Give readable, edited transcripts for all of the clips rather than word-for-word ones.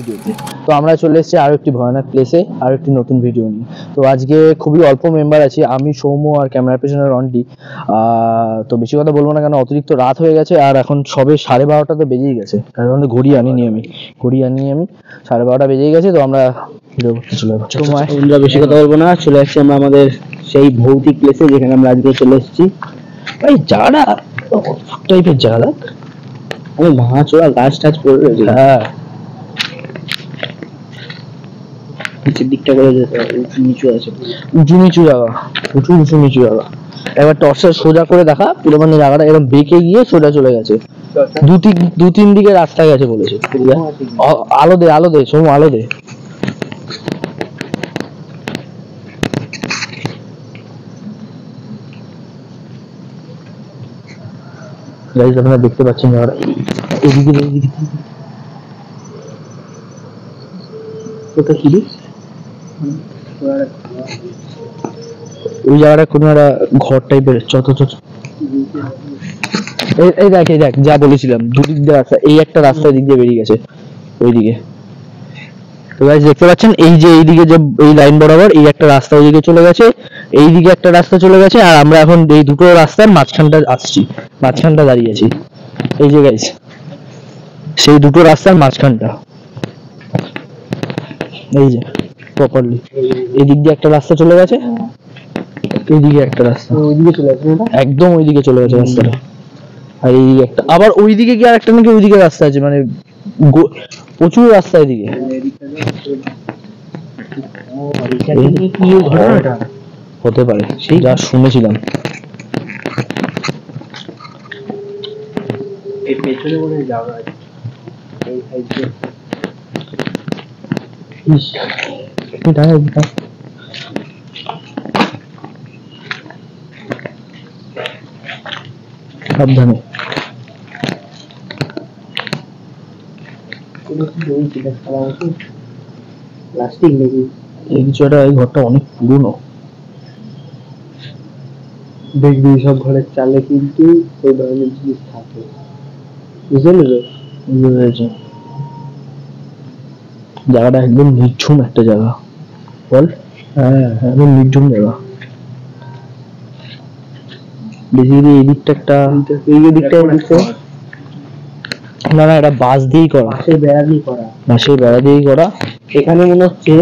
ভিডিওতে। তো আমরা চলে এসেছি আরো একটি ভয়ানক প্লেসে, আরো একটি নতুন ভিডিও নিয়ে। তো আজকে খুবই অল্প মেম্বার আছি, আমি, সৌম্য আর ক্যামেরার পেছনে রন্টি। তো বেশি কথা বলবো না, কেন অতিরিক্ত রাত হয়ে গেছে আর এখন সবে 12:30 তো বেজেই গেছে, কারণ ঘড়ি আনিনি আমি 12:30 বেজেই গেছে। তো আমরা ভিডিও করতে চলে যাবো। আমরা বেশি কথা বলবো না, চলে আসছি আমরা আমাদের সেই ভৌতিক প্লেসে যেখানে আমরা আজকে চলে এসেছি। ভাই জায়গাটা টাইপের জায়গা, আমি ভাঙাচোরা গাছ টাছ পড়ে রয়েছে। হ্যাঁ, নিচের দিকটা করে যেতে হবে, উঁচু নিচু আছে, উঁচু নিচু জায়গা। এবার টর্চের সোজা করে দেখা, পুরো মানে জায়গাটা এরকম বেঁকে গিয়ে সোজা চলে গেছে, দু তিন দিকে রাস্তা গেছে বলেছে। আলো দে সোম, আলো দে। গাইস আপনারা দেখতে পাচ্ছেন জায়গাটা এদিকে কোথায় কি ওই জায়গাটা কোনো একটা ঘর টাইপের। এই দেখ যা বলেছিলাম, দুদিক দিয়ে রাস্তা, এই একটা রাস্তা দিক দিয়ে বেরিয়ে গেছে ওইদিকে। তো গাইস দেখতে পাচ্ছেন এই যে এইদিকে যে এই লাইন বরাবর এই একটা রাস্তা ওইদিকে চলে গেছে, এইদিকে একটা রাস্তা চলে গেছে, আর আমরা এখন এই দুটো রাস্তার মাঝখানটা আসছি, মাঝখানটা দাঁড়িয়েছি। এই যে গাইস সেই দুটো রাস্তার মাঝখানটা, এই যে প্রপারলি এই দিক দিয়ে একটা রাস্তা চলে গেছে, এইদিকে একটা রাস্তা ওইদিকে চলে আসবে, একদম ওইদিকে চলে গেছে রাস্তাটা। আর এইদিকে একটা, আবার ওইদিকে কি আর একটা নাকি ওইদিকে রাস্তা আছে, মানে প্রচুর রাস্তা এদিকে। হতে পারে, সেই যা শুনেছিলাম। এই পেছনে মনে হয় জায়গা আছে, এই সাইডে। সাবধানে। প্লাস্টিক নাকি এই কিছুটা, এই ঘরটা অনেক পুরনো। দেখবি সব ঘরের চালে কিন্তু ওই ধরনের জিনিস থাকে, বুঝতে পেরেছি। জায়গাটা একদম নির্ঝুম একটা জায়গা, বল। হ্যাঁ, একদম নির্ঝুম জায়গা। বেসিক্যালি এই দিকটা একটা, এই দিকটা না এটা বাঁশ দিয়েই করা, বাঁশের বেড়া দিয়েই করা। এখানে মনে হচ্ছে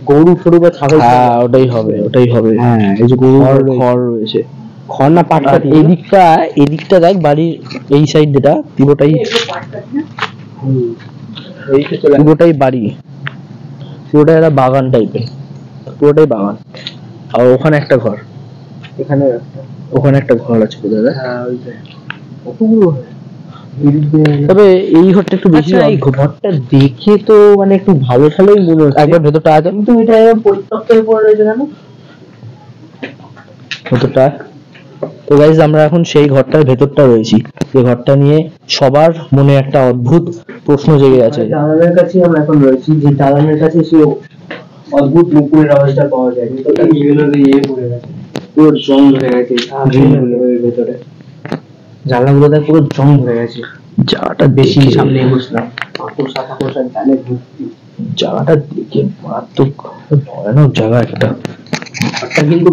গরু সরু বা ছাগল। হ্যাঁ ওটাই হবে। হ্যাঁ, এই যে গরু ঘর রয়েছে, ঘর না পাটকা। এদিকটা দেখ, বাড়ির এই সাইড যেটা পুরোটাই বাড়ি, পুরোটাই একটা বাগান টাইপের, পুরোটাই বাগান। আর ওখানে একটা ঘর, ওখানে একটা ঘর আছে দাদা। তবে এই ঘরটা একটু বেশি, এই ঘরটা দেখে তো মানে একটু ভালোই মনে হচ্ছে। একবার ভেতরটা আছে, কিন্তু এটা পরিত্যক্তের উপরে রয়েছে কেন ভেতরটা। তো গাইস আমরা এখন সেই ঘরটার ভেতরটা রয়েছি, যে ঘরটা নিয়ে সবার মনে একটা অদ্ভুত প্রশ্ন জেগে আছে। দালানের কাছে আমরা এখন রয়েছি, যে দালানের কাছে সে অদ্ভুত মুকুরের আওয়াজটা পাওয়া যায়, ভিতরটা পড়ে গেছে, পুরো জং ধরে গেছে ভেতরে, জানলাগুলো দেখ পুরো জং ধরে গেছে। জায়গাটা বেশি সামনে বসলাম, জায়গাটা দেখে মারাত্মক ভয়ানক জায়গা একটা। কিন্তু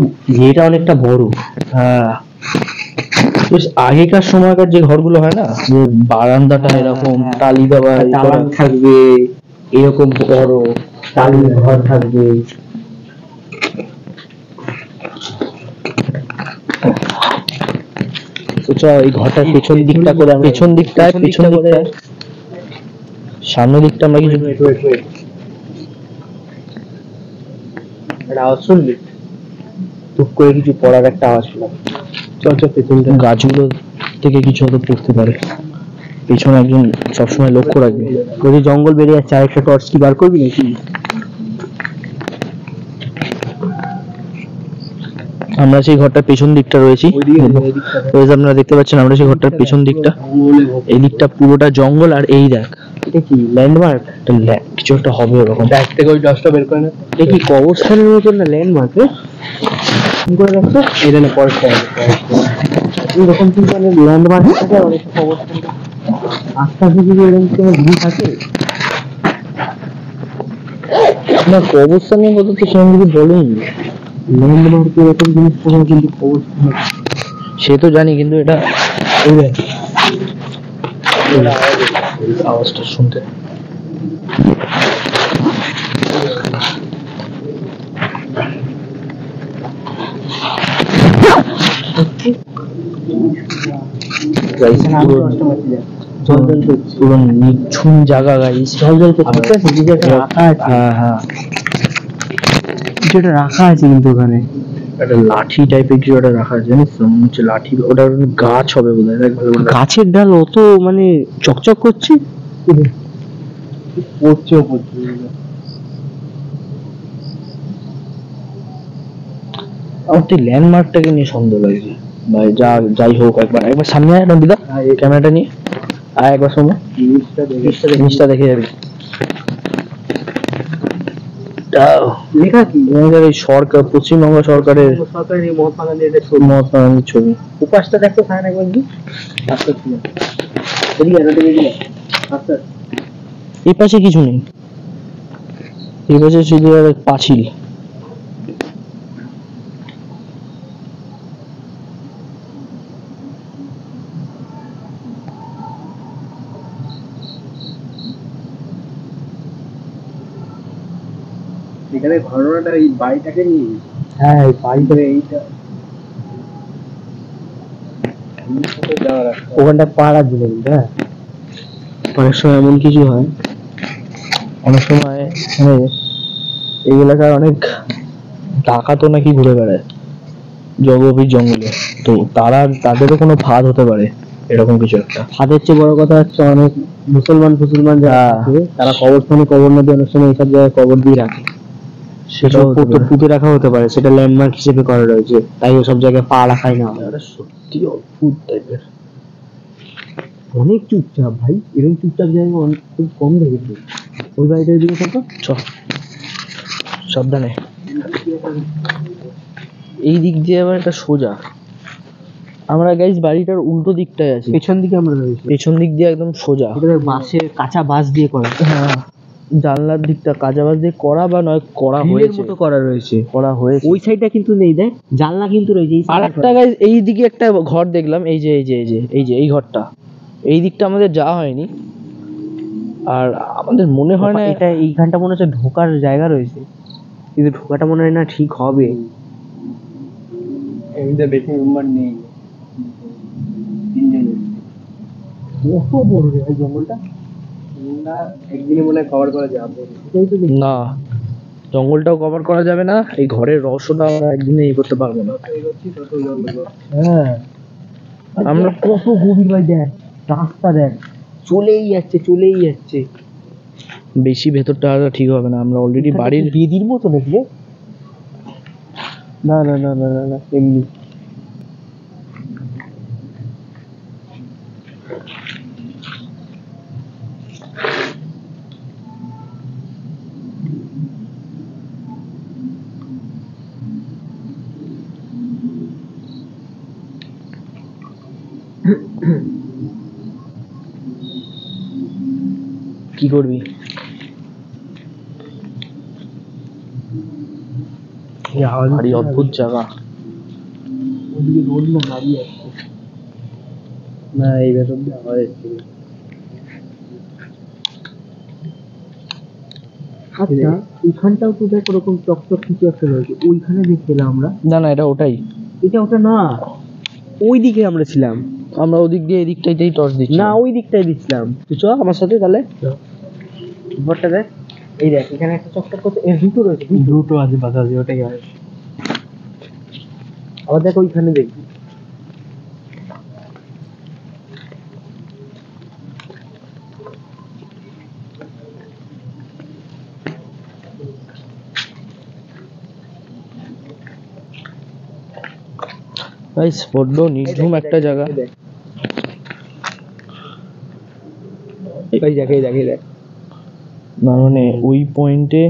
এটা অনেকটা বড়। হ্যাঁ, বেশ আগেকার সময়কার যে ঘরগুলো হয় না, যে বারান্দাটা এরকম টালি দেওয়া থাকবে, এরকম বড় টালির ঘর থাকবে। এই ঘরটার পেছন দিকটা করে, পেছন দিকটায় সামনের দিকটা আমরা কিছু আওয়াজ শুনবি, টুক করে কিছু পড়ার একটা আওয়াজ পেলাম। চল পেছনটা, গাছগুলো থেকে কিছু হয়তো পড়তে পারে। পেছনে একজন সবসময় লক্ষ্য রাখবে, যদি জঙ্গল বেরিয়ে যাচ্ছে। আরেকটা টর্চ কি বার করবি নাকি? আমরা সেই ঘরটার পেছন দিকটা রয়েছি, আপনারা দেখতে পাচ্ছেন আমরা সেই ঘরটার পেছন দিকটা, এই দিকটা পুরোটা জঙ্গল। আর এই দেখ, এটা কি ল্যান্ডমার্ক? কিছু একটা হবে ওরকম। ব্যাগ থেকে ওই টর্চটা বের করে না, এটা কি কবরস্থানের মতন না ল্যান্ডমার্ক? কি করে রাখছো এটা না, পরে এরকম কিন্তু ল্যান্ডমার্ক থাকে, অনেক কবরস্থান আস্তে আস্তে যদি এরকম কোনো ভিড় থাকে। না কবরস্থানের কথা তো সেরকম কিছু বলেনি। ল্যান্ডমার্কে এরকম জিনিস কোনো কিন্তু কবরস্থান সে তো জানি, কিন্তু এটা আওয়াজটা শুনতে পুরো নিঝুম জায়গা গাইস। জল রাখা আছে। হ্যাঁ হ্যাঁ, কিছু একটা রাখা আছে কিন্তু ওখানে একটা লাঠি টাইপের কিছু একটা রাখা আছে, জানিস তো? মনে হচ্ছে লাঠি, ওটা গাছ হবে বোধ হয়। গাছের ডাল অত মানে চকচক করছে, পড়ছে ওপর থেকে। আমার তো ল্যান্ডমার্কটাকে নিয়ে সন্দেহ লাগছে ভাই। যাই হোক, একবার সামনে আয় নন্দিতা, ক্যামেরাটা নিয়ে আয় একবার সামনে, জিনিসটা দেখে যাবি। লেখা কি? আমাদের এই সরকার, পশ্চিমবঙ্গ সরকারের মহাত্মা গান্ধীর একটা ছবি। মহাত্মা গান্ধীর ছবি। উপাসটা দেখতো সায়ন একবার কি আচ্ছা ছিল আচ্ছা। এই পাশে কিছু নেই, এই পাশে শুধু আর পাঁচিল। এখানে ঘটনাটা এই বাড়িটাকে নিয়ে। হ্যাঁ এই বাড়িটা এইটা ওখানটা পাড়া দিলে কিন্তু। হ্যাঁ অনেক সময় এমন কিছু হয়, অনেক সময় এই এলাকায় অনেক ডাকাতও নাকি ঘুরে বেড়ায় গভীর জঙ্গলে। তো তাদেরও কোনো ফাঁদ হতে পারে এরকম কিছু একটা। ফাঁদের চেয়ে বড় কথা হচ্ছে অনেক মুসলমান যারা আছে তারা কবরস্থানে কবর নদী অনেক সময় এইসব জায়গায় কবর দিয়ে রাখে, সেটাও পুঁতে রাখা হতে পারে, সেটা ল্যান্ডমার্ক হিসেবে করা রয়েছে, তাই ওসব জায়গায় পা রাখাই না। সত্যি অদ্ভুত টাইপের। অনেক চুপচাপ ভাই, এরকম চুপচাপ জায়গা খুব কম দেখেছি। ওই বাড়িটার দিকে কত সাবধানে। এই দিক দিয়ে আবার একটা সোজা, আমরা গাইস বাড়িটার উল্টো দিকটায় আছি, পেছন দিকে আমরা রয়েছি, পেছন দিক দিয়ে একদম সোজা। এটা বাঁশের কাঁচা বাঁশ দিয়ে করা। হ্যাঁ, জানলার দিকটা কাঁচা বাঁশ দিয়ে করা, বা নয় করা হয়েছে, মতো করা রয়েছে, করা হয়েছে। ওই সাইডটা কিন্তু নেই, দেখ জানলা কিন্তু রয়েছে। আর একটা গাইস এই দিকে একটা ঘর দেখলাম, এই যে এই যে এই যে এই যে এই ঘরটা, এই দিকটা আমাদের যাওয়া হয়নি। আর আমাদের মনে হয় না এটা এইখানটা মনে হচ্ছে ঢোকার জায়গা রয়েছে, কিন্তু ঢোকাটা মনে হয় না ঠিক হবে। এমনিতে বেশি মেম্বার নেই, কত বড় রে ভাই জঙ্গলটা। না একদিনে মনে হয় কভার করা যাবে না, জঙ্গলটাও কভার করা যাবে না, এই ঘরের রহস্যটা আমরা একদিনে এই করতে পারবো না। হ্যাঁ আমরা কত গভীর ভাই, দেখ রাস্তা দেখ, চলেই যাচ্ছে। বেশি ভেতরটা ঠিক হবে না, আমরা অলরেডি বাড়ির বেদির মতো নাকি? না না না না না এমনি। কি করবি? ভারী অদ্ভুত জায়গা। ওদিকে রোড না গাড়ি আসছে না, এই ভেতর দিয়ে আবার এসছে। আচ্ছা ওইখানটাও তো দেখ ওরকম চকচক কিছু একটা রয়েছে, ওইখানে দেখছিলাম আমরা। না না, এটা ওটাই, এটা ওটা না, ওই দিকে আমরা ছিলাম। আমরা ওদিক দিয়ে এই দিকটাইতেই টর্চ দিচ্ছি। না ওই দিকটাই দিচ্ছিলাম, তুই চ আমার সাথে তাহলে। ঘরটা দেখ, এই দেখ এখানে একটা চকচক করতে, এর দুটো রয়েছে, দুটো আছে পাশাপাশি, ওটাই হয়। আবার দেখ ওইখানে দেখবি। গাইস বড্ড নির্ঝুম একটা জায়গা। দেখ না মানে ওই পয়েন্টে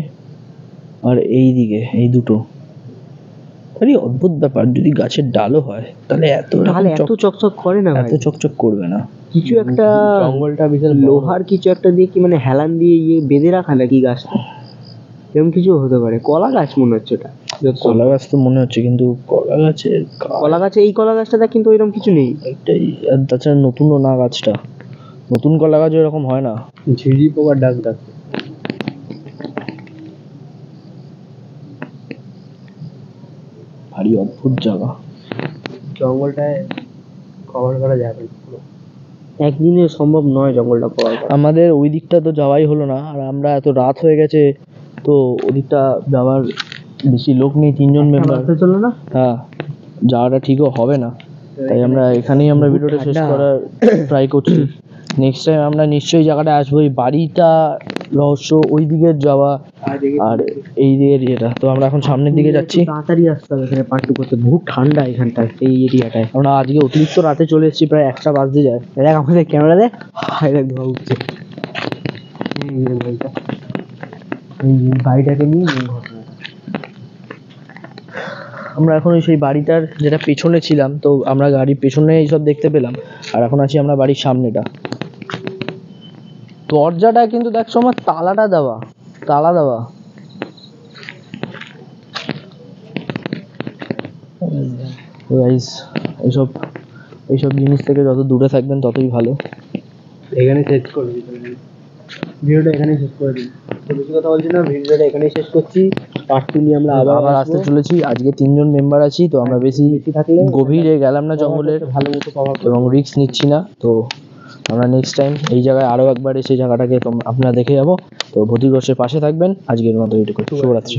আর এই দিকে এই দুটো আরে অদ্ভুত ব্যাপার। যদি গাছের ডালও হয় তাহলে এত চকচক করে না, এত চকচক করবে না। কিছু একটা জঙ্গলটা বিশাল লোহার কিছু একটা দিয়ে কি মানে হেলান দিয়ে বেঁধে রাখা নাকি গাছটা, এরকম কিছু হতে পারে। কলা গাছ মনে হচ্ছে ওটা, কলা গাছ তো মনে হচ্ছে, কিন্তু কলা গাছের কলা গাছে, এই কলা গাছটা কিন্তু এরকম কিছু নেই। একটাই, আর তাছাড়া নতুনও না গাছটা, নতুন কলা গাছ এরকম হয় না। ঝিঝি পোকার ডাক ডাক। ভারী অদ্ভুত জায়গা। জঙ্গলটায় কভার করা যাবে না পুরো, একদিনে সম্ভব নয় জঙ্গলটা কভার করা। আমাদের ওই দিকটা তো যাওয়াই হলো না, আর আমরা এত রাত হয়ে গেছে তো ওদিকটা যাওয়ার বেশি লোক নেই, 3জন মেম্বার। চলো না, হ্যাঁ, যাওয়াটা ঠিকও হবে না, তাই আমরা এখানেই আমরা ভিডিওটা শেষ করার ট্রাই করছি। নেক্সট টাইম আমরা নিশ্চয়ই জায়গাটা আসবো। এই বাড়িটা রহস্য, ওই দিকের যাওয়া আর এই দিকের ইয়েটা। তো আমরা এখন সামনের দিকে যাচ্ছি। তাড়াতাড়ি আসতে হবে এখানে পার্ট 2 করতে, বহুত ঠান্ডা এখানটায় এই এরিয়াটায়। আমরা আজকে অতিরিক্ত রাতে চলে এসেছি, প্রায় 1টা বাজতে যায়। দেখ আমাদের ক্যামেরা দেখ, হাই দেখ ধোয়া উঠছে। এই বাড়িটাকে নিয়ে ঘটনা। আমরা এখন সেই বাড়িটার যেটা পেছনে ছিলাম, তো আমরা গাড়ির পেছনে এইসব দেখতে পেলাম, আর এখন আছি আমরা বাড়ির সামনেটা। দরজাটা কিন্তু দেখ সময় তালাটা দেওয়া, তালা দেওয়া। গাইস, এইসব জিনিস থেকে যত দূরে থাকবেন ততই ভালো। এখানে শেষ করে দিই ভিডিওটা, এখানে শেষ করে দিই। বেশি কথা বলছি না, ভিডিওটা এখানেই শেষ করছি। পার্ট 2 নিয়ে আমরা আবার আসতে চলেছি। আজকে 3জন মেম্বার আছি, তো আমরা বেশি থাকলে গভীরে গেলাম না জঙ্গলের, ভালো মতো কভার এবং রিস্ক নিচ্ছি না। তো আমরা নেক্সট টাইম এই জায়গায় আরো একবার এসে জায়গাটাকে আপনারা দেখে যাবো। তো ভৌতিকরসের পাশে থাকবেন। আজকের মতো এটুকু, শুভরাত্রি।